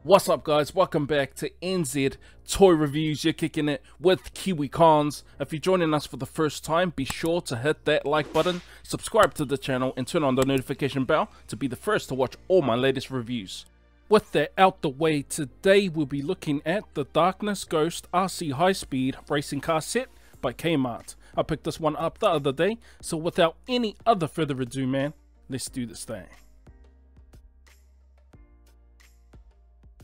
What's up guys, welcome back to NZ Toy Reviews. You're kicking it with KiwiKoNZ. If you're joining us for the first time, be sure to hit that like button, subscribe to the channel and turn on the notification bell to be the first to watch all my latest reviews. With that out the way, today we'll be looking at the Darkness Ghost RC High Speed Racing Car Set by Kmart. I picked this one up the other day, so without any other further ado man, let's do this thing.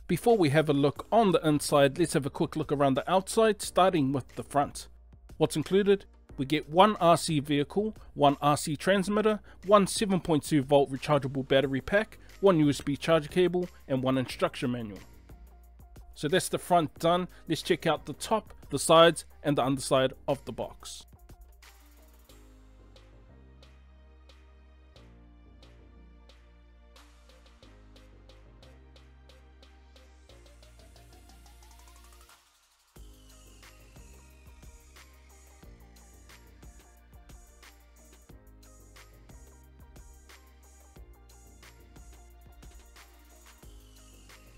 Before we have a look on the inside, let's have a quick look around the outside, starting with the front. What's included? We get one RC vehicle, one RC transmitter, one 7.2 volt rechargeable battery pack, one USB charger cable, and one instruction manual. So that's the front done. Let's check out the top, the sides, and the underside of the box.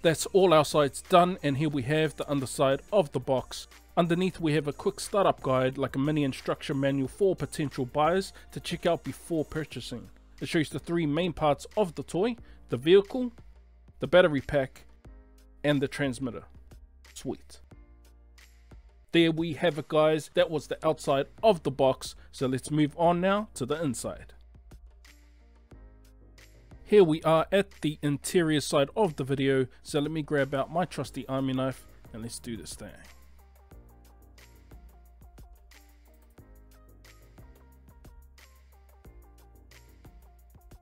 That's all our sides done, and here we have the underside of the box. Underneath we have a quick startup guide, like a mini instruction manual for potential buyers to check out before purchasing. It shows the three main parts of the toy: the vehicle, the battery pack, and the transmitter. Sweet. There we have it guys, that was the outside of the box, so let's move on now to the inside. Here we are at the interior side of the video, so let me grab out my trusty army knife and let's do this thing.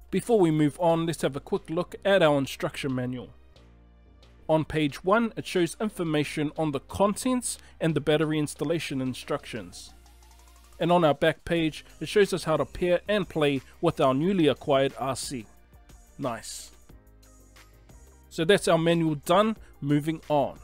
Before we move on, let's have a quick look at our instruction manual. On page 1, it shows information on the contents and the battery installation instructions. And on our back page, it shows us how to pair and play with our newly acquired RC. Nice. So that's our manual done. Moving on.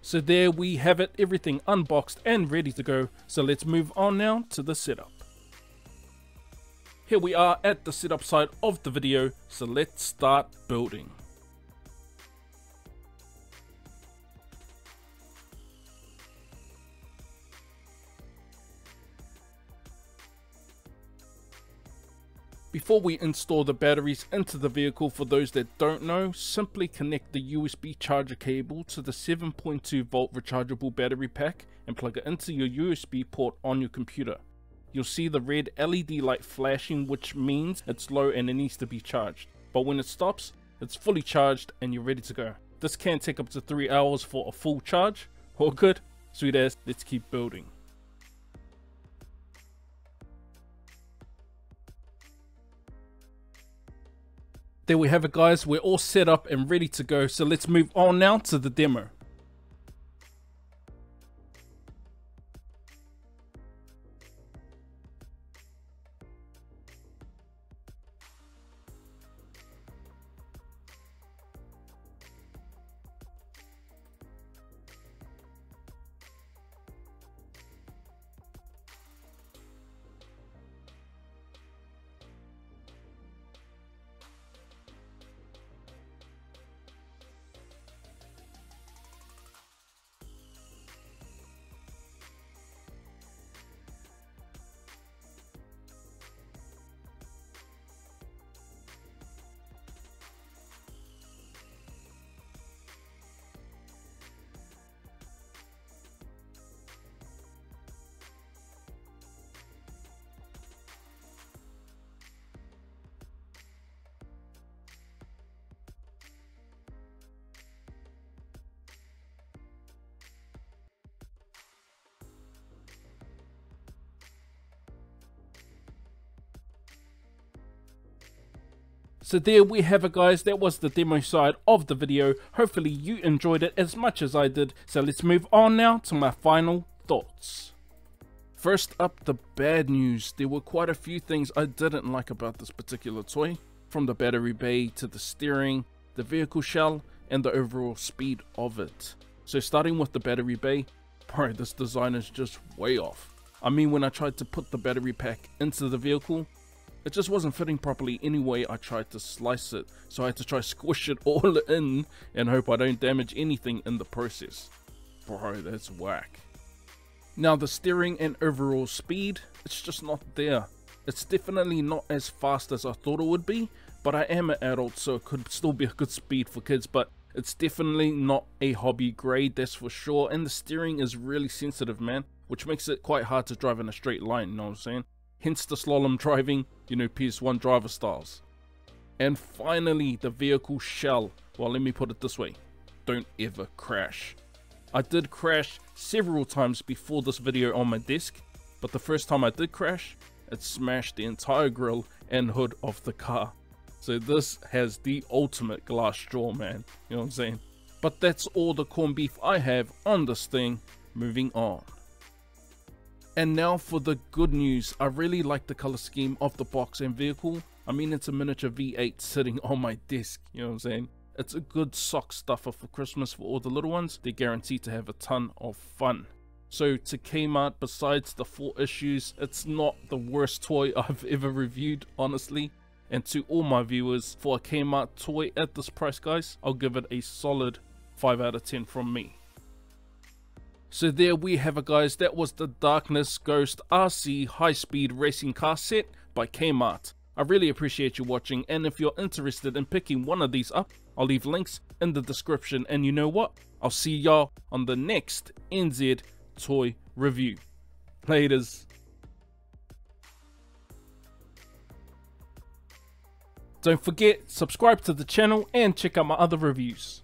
So there we have it, everything unboxed and ready to go. So let's move on now to the setup. Here we are at the setup side of the video, so let's start building. Before we install the batteries into the vehicle, for those that don't know, simply connect the USB charger cable to the 7.2 volt rechargeable battery pack and plug it into your USB port on your computer. You'll see the red LED light flashing, which means it's low and it needs to be charged. But when it stops, it's fully charged and you're ready to go. This can take up to 3 hours for a full charge. All good? Sweet as, let's keep building. There we have it guys, we're all set up and ready to go, so let's move on now to the demo. So there we have it, guys. That was the demo side of the video. Hopefully you enjoyed it as much as I did. So let's move on now to my final thoughts. First up, the bad news. There were quite a few things I didn't like about this particular toy. From the battery bay to the steering, the vehicle shell, and the overall speed of it. So starting with the battery bay, bro, this design is just way off. I mean, when I tried to put the battery pack into the vehicle, it just wasn't fitting properly any way I tried to slice it, so I had to try squish it all in and hope I don't damage anything in the process. Bro, that's whack. Now the steering and overall speed, it's just not there. It's definitely not as fast as I thought it would be, but I am an adult, so it could still be a good speed for kids, but it's definitely not a hobby grade, that's for sure. And the steering is really sensitive, man, which makes it quite hard to drive in a straight line, you know what I'm saying? Hence the slalom driving, you know, PS1 driver styles. And finally, the vehicle shell. Well, let me put it this way. Don't ever crash. I did crash several times before this video on my desk, but the first time I did crash, it smashed the entire grille and hood of the car. So this has the ultimate glass straw, man. You know what I'm saying? But that's all the corned beef I have on this thing. Moving on. And now for the good news. I really like the color scheme of the box and vehicle. I mean, it's a miniature V8 sitting on my desk, you know what I'm saying? It's a good sock stuffer for Christmas for all the little ones. They're guaranteed to have a ton of fun. So to Kmart, besides the 4 issues, it's not the worst toy I've ever reviewed, honestly. And to all my viewers, for a Kmart toy at this price, guys, I'll give it a solid 5 out of 10 from me. So there we have it, guys. That was the Darkness Ghost RC high-speed racing car set by Kmart. I really appreciate you watching, and if you're interested in picking one of these up, I'll leave links in the description. And you know what? I'll see y'all on the next NZ toy review. Laters. Don't forget, subscribe to the channel and check out my other reviews.